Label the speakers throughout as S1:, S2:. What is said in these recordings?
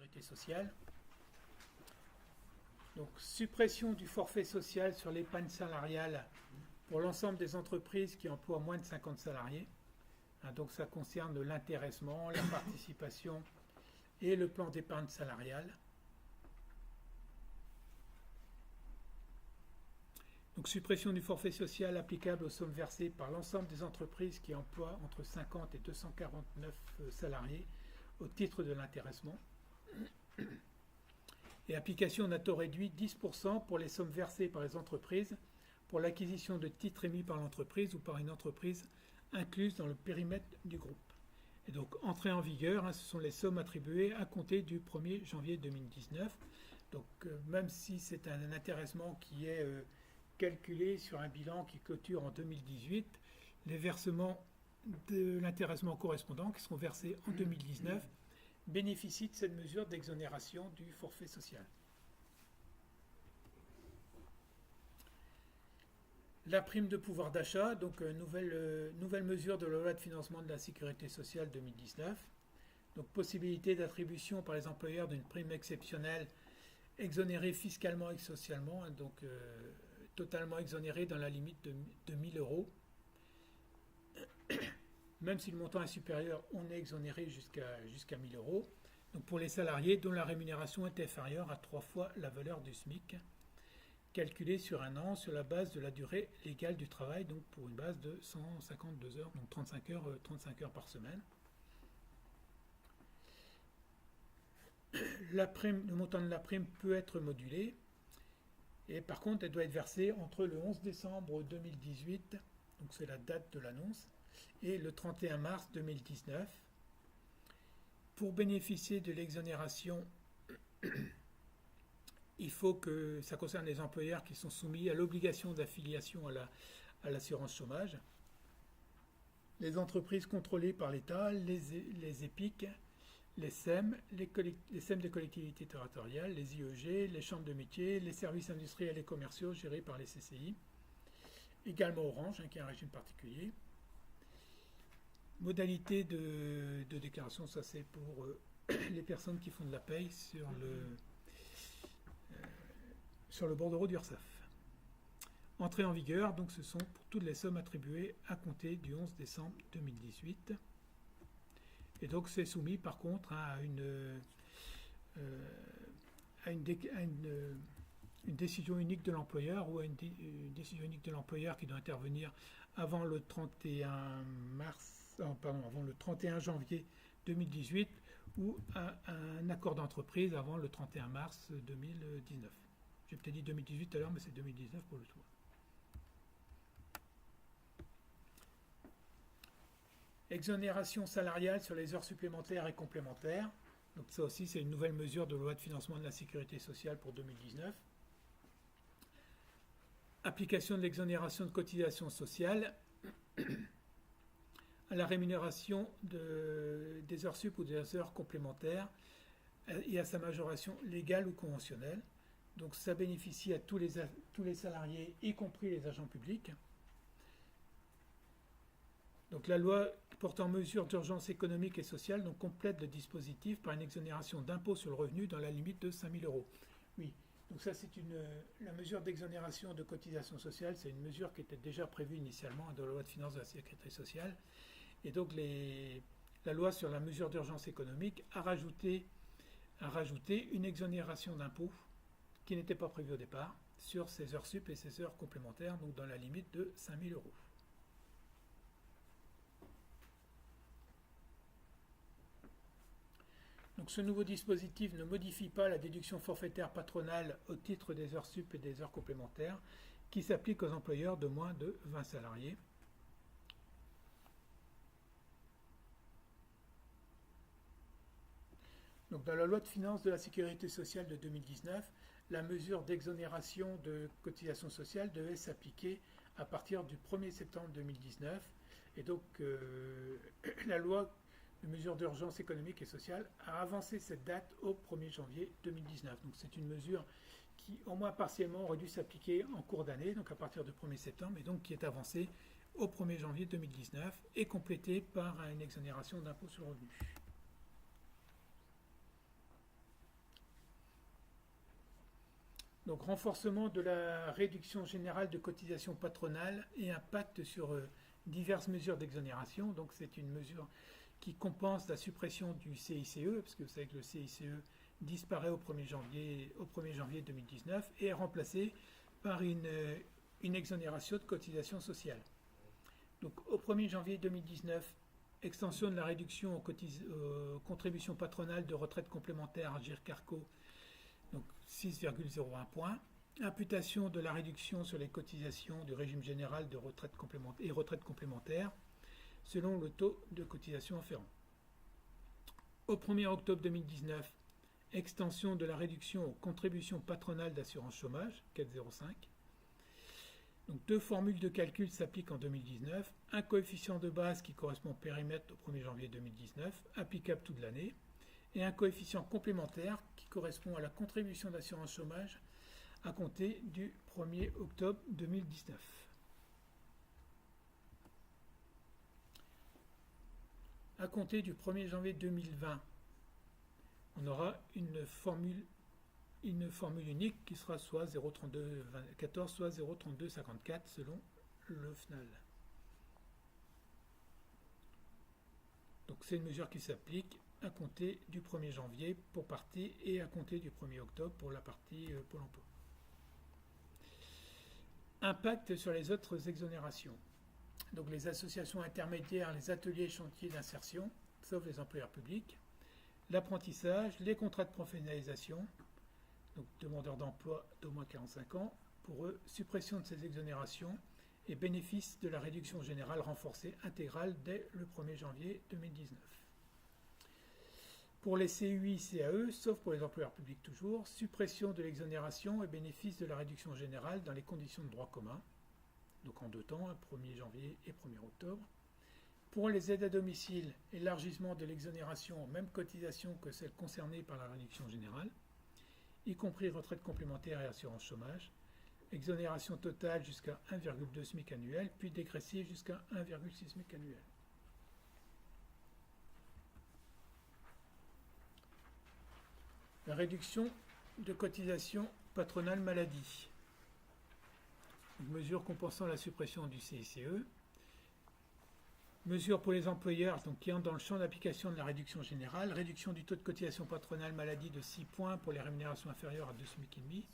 S1: sécurité sociale. Donc, suppression du forfait social sur l'épargne salariale pour l'ensemble des entreprises qui emploient moins de 50 salariés. Donc, ça concerne l'intéressement, la participation et le plan d'épargne salariale. Donc, suppression du forfait social applicable aux sommes versées par l'ensemble des entreprises qui emploient entre 50 et 249 salariés au titre de l'intéressement. Et application d'un taux réduit 10% pour les sommes versées par les entreprises pour l'acquisition de titres émis par l'entreprise ou par une entreprise incluse dans le périmètre du groupe. Et donc, entrée en vigueur, ce sont les sommes attribuées à compter du 1er janvier 2019. Donc, même si c'est un intéressement qui est calculé sur un bilan qui clôture en 2018, les versements de l'intéressement correspondant qui seront versés en 2019 bénéficient de cette mesure d'exonération du forfait social. La prime de pouvoir d'achat, donc nouvelle mesure de la loi de financement de la sécurité sociale 2019. Donc possibilité d'attribution par les employeurs d'une prime exceptionnelle exonérée fiscalement et socialement, donc totalement exonérée dans la limite de 1 000 euros. Même si le montant est supérieur, on est exonéré jusqu'à 1 000 euros. Donc pour les salariés dont la rémunération est inférieure à 3 fois la valeur du SMIC, calculée sur un an sur la base de la durée légale du travail, donc pour une base de 152 heures, donc 35 heures par semaine. Le montant de la prime peut être modulé, et par contre, elle doit être versée entre le 11 décembre 2018, donc c'est la date de l'annonce, et le 31 mars 2019. Pour bénéficier de l'exonération, il faut que ça concerne les employeurs qui sont soumis à l'obligation d'affiliation à l'assurance chômage, les entreprises contrôlées par l'État, les EPIC, les SEM, les SEM des collectivités territoriales, les IEG, les chambres de métiers, les services industriels et commerciaux gérés par les CCI, également Orange, qui est un régime particulier. Modalité de déclaration, ça c'est pour les personnes qui font de la paye sur le bordereau d'URSSAF. Entrée en vigueur, donc ce sont pour toutes les sommes attribuées à compter du 11 décembre 2018. Et donc c'est soumis par contre à une décision unique de l'employeur ou à une décision unique de l'employeur qui doit intervenir avant le 31 janvier 2018 ou à un accord d'entreprise avant le 31 mars 2019. J'ai peut-être dit 2018 tout à l'heure, mais c'est 2019 pour le tout. Exonération salariale sur les heures supplémentaires et complémentaires. Donc ça aussi, c'est une nouvelle mesure de loi de financement de la sécurité sociale pour 2019. Application de l'exonération de cotisation sociale à la rémunération des heures sup ou des heures complémentaires et à sa majoration légale ou conventionnelle. Donc ça bénéficie à tous les salariés, y compris les agents publics. Donc la loi portant mesures d'urgence économique et sociale donc, complète le dispositif par une exonération d'impôt sur le revenu dans la limite de 5 000 euros. Oui, donc ça c'est la mesure d'exonération de cotisation sociale, c'est une mesure qui était déjà prévue initialement dans la loi de finances de la sécurité sociale. Et donc la loi sur la mesure d'urgence économique a rajouté une exonération d'impôt qui n'était pas prévue au départ sur ces heures sup et ces heures complémentaires, donc dans la limite de 5 000 euros. Donc ce nouveau dispositif ne modifie pas la déduction forfaitaire patronale au titre des heures sup et des heures complémentaires qui s'applique aux employeurs de moins de 20 salariés. Donc dans la loi de finances de la sécurité sociale de 2019, la mesure d'exonération de cotisation sociale devait s'appliquer à partir du 1er septembre 2019. Et donc la loi de mesure d'urgence économique et sociale a avancé cette date au 1er janvier 2019. Donc c'est une mesure qui, au moins partiellement, aurait dû s'appliquer en cours d'année, donc à partir du 1er septembre, et donc qui est avancée au 1er janvier 2019 et complétée par une exonération d'impôt sur le revenu. Donc renforcement de la réduction générale de cotisation patronale et impact sur diverses mesures d'exonération. Donc c'est une mesure qui compense la suppression du CICE, parce que vous savez que le CICE disparaît au 1er janvier 2019 et est remplacé par une exonération de cotisation sociale. Donc au 1er janvier 2019, extension de la réduction aux contributions patronales de retraite complémentaire à GIRC-ARCO, donc 6,01 points. Imputation de la réduction sur les cotisations du régime général de retraite complémentaire et retraite complémentaire selon le taux de cotisation afférent. Au 1er octobre 2019, extension de la réduction aux contributions patronales d'assurance chômage, 4,05. Donc deux formules de calcul s'appliquent en 2019. Un coefficient de base qui correspond au périmètre au 1er janvier 2019, applicable toute l'année, et un coefficient complémentaire qui correspond à la contribution d'assurance chômage à compter du 1er octobre 2019. À compter du 1er janvier 2020, on aura une formule unique qui sera soit 0,3214 soit 0,3254 selon le FNAL. Donc c'est une mesure qui s'applique à compter du 1er janvier pour partie et à compter du 1er octobre pour la partie Pôle emploi. Impact sur les autres exonérations. Donc les associations intermédiaires, les ateliers et chantiers d'insertion, sauf les employeurs publics, l'apprentissage, les contrats de professionnalisation, donc demandeurs d'emploi d'au moins 45 ans, pour eux, suppression de ces exonérations et bénéfice de la réduction générale renforcée intégrale dès le 1er janvier 2019. Pour les CUI, CAE, sauf pour les employeurs publics toujours, suppression de l'exonération et bénéfice de la réduction générale dans les conditions de droit commun, donc en deux temps, 1er janvier et 1er octobre. Pour les aides à domicile, élargissement de l'exonération aux mêmes cotisations que celles concernées par la réduction générale, y compris retraite complémentaire et assurance chômage, exonération totale jusqu'à 1,2 SMIC annuel, puis dégressive jusqu'à 1,6 SMIC annuel. La réduction de cotisation patronale maladie. Une mesure compensant la suppression du CICE. Mesure pour les employeurs donc, qui entrent dans le champ d'application de la réduction générale. Réduction du taux de cotisation patronale maladie de 6 points pour les rémunérations inférieures à 2 SMIC et demi.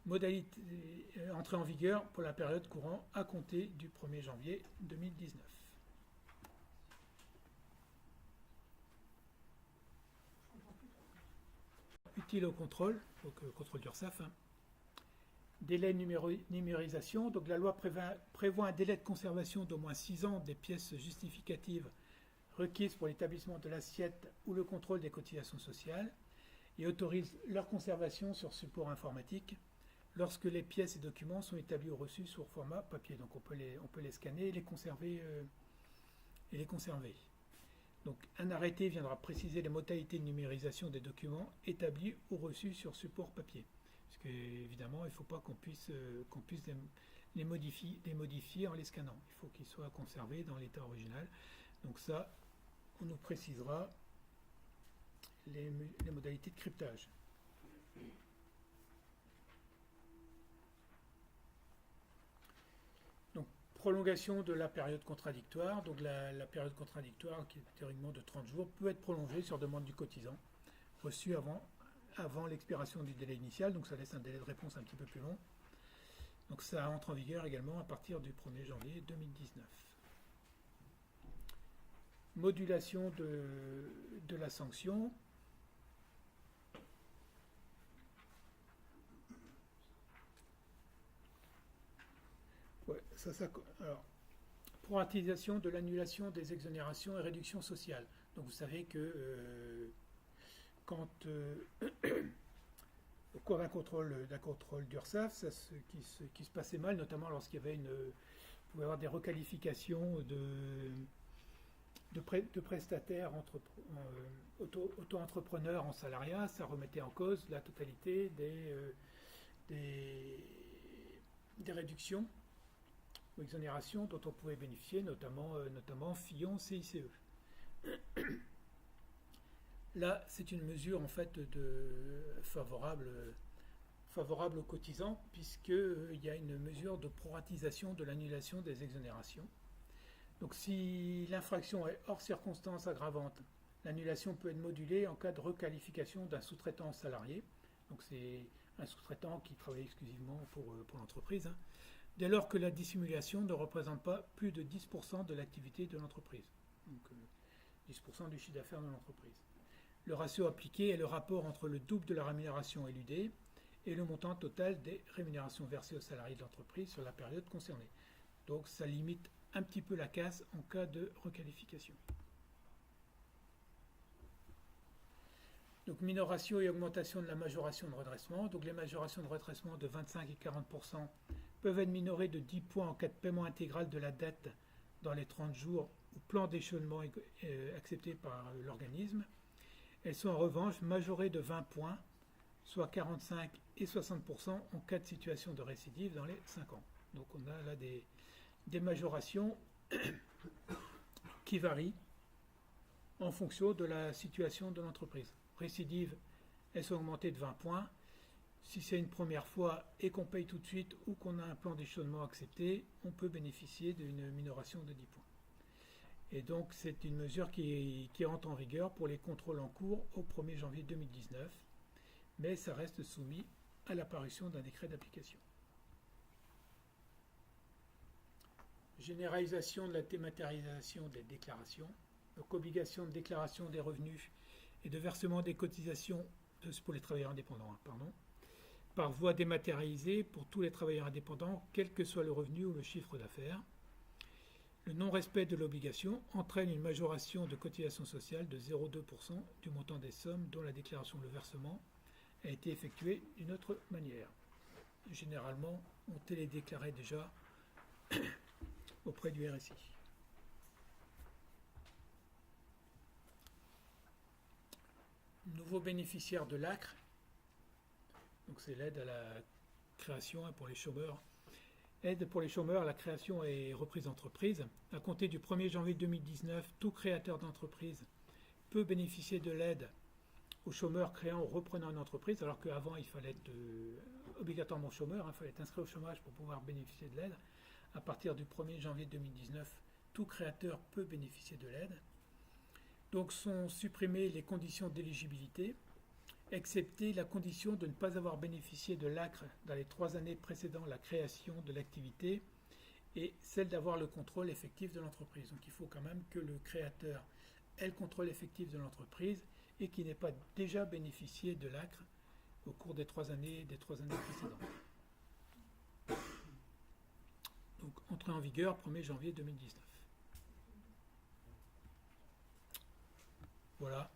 S1: Modalité entrée en vigueur pour la période courant à compter du 1er janvier 2019. Utile au contrôle, donc contrôle d'URSSAF. Délai numérisation, donc la loi prévoit un délai de conservation d'au moins 6 ans des pièces justificatives requises pour l'établissement de l'assiette ou le contrôle des cotisations sociales et autorise leur conservation sur support informatique lorsque les pièces et documents sont établis ou reçus sur format papier. Donc on peut les scanner et les conserver. Donc un arrêté viendra préciser les modalités de numérisation des documents établis ou reçus sur support papier. Parce qu'évidemment, il ne faut pas qu'on puisse les modifier en les scannant. Il faut qu'ils soient conservés dans l'état original. Donc ça, on nous précisera les modalités de cryptage. Donc, prolongation de la période contradictoire. Donc la période contradictoire, qui est théoriquement de 30 jours, peut être prolongée sur demande du cotisant, reçu avant l'expiration du délai initial, donc ça laisse un délai de réponse un petit peu plus long. Donc ça entre en vigueur également à partir du 1er janvier 2019. Modulation de la sanction. Ouais, alors, proratisation de l'annulation des exonérations et réductions sociales. Donc vous savez que quand au cours d'un contrôle d'URSSAF, qui se passait mal, notamment lorsqu'il y avait pouvait y avoir des requalifications de prestataires auto-entrepreneurs en salariat, ça remettait en cause la totalité des réductions ou exonérations dont on pouvait bénéficier, notamment Fillon, CICE. Là, c'est une mesure en fait favorable favorable aux cotisants puisqu'il y a une mesure de proratisation de l'annulation des exonérations. Donc si l'infraction est hors circonstances aggravantes, l'annulation peut être modulée en cas de requalification d'un sous-traitant salarié. Donc c'est un sous-traitant qui travaille exclusivement pour l'entreprise, hein, dès lors que la dissimulation ne représente pas plus de 10% de l'activité de l'entreprise. Donc 10% du chiffre d'affaires de l'entreprise. Le ratio appliqué est le rapport entre le double de la rémunération éludée et le montant total des rémunérations versées aux salariés de l'entreprise sur la période concernée. Donc ça limite un petit peu la casse en cas de requalification. Donc minoration et augmentation de la majoration de redressement. Donc les majorations de redressement de 25 et 40% peuvent être minorées de 10 points en cas de paiement intégral de la dette dans les 30 jours ou plan d'échelonnement accepté par l'organisme. Elles sont en revanche majorées de 20 points, soit 45 et 60% en cas de situation de récidive dans les 5 ans. Donc on a là des majorations qui varient en fonction de la situation de l'entreprise. Récidive, elles sont augmentées de 20 points. Si c'est une première fois et qu'on paye tout de suite ou qu'on a un plan d'échelonnement accepté, on peut bénéficier d'une minoration de 10 points. Et donc c'est une mesure qui entre en vigueur pour les contrôles en cours au 1er janvier 2019, mais ça reste soumis à l'apparition d'un décret d'application. Généralisation de la dématérialisation des déclarations. Donc obligation de déclaration des revenus et de versement des cotisations pour les travailleurs indépendants, par voie dématérialisée pour tous les travailleurs indépendants, quel que soit le revenu ou le chiffre d'affaires. Le non-respect de l'obligation entraîne une majoration de cotisation sociale de 0,2% du montant des sommes dont la déclaration de versement a été effectuée d'une autre manière. Généralement, on télédéclarait déjà auprès du RSI. Nouveau bénéficiaire de l'ACRE, donc c'est l'aide à la création pour les chômeurs. Aide pour les chômeurs à la création et reprise d'entreprise. À compter du 1er janvier 2019, tout créateur d'entreprise peut bénéficier de l'aide aux chômeurs créant ou reprenant une entreprise, alors qu'avant il fallait être obligatoirement chômeur, il fallait être inscrit au chômage pour pouvoir bénéficier de l'aide. À partir du 1er janvier 2019, tout créateur peut bénéficier de l'aide. Donc sont supprimées les conditions d'éligibilité, excepté la condition de ne pas avoir bénéficié de l'ACRE dans les 3 années précédant la création de l'activité et celle d'avoir le contrôle effectif de l'entreprise. Donc il faut quand même que le créateur ait le contrôle effectif de l'entreprise et qu'il n'ait pas déjà bénéficié de l'ACRE au cours des 3 années précédentes. Donc entrée en vigueur 1er janvier 2019. Voilà.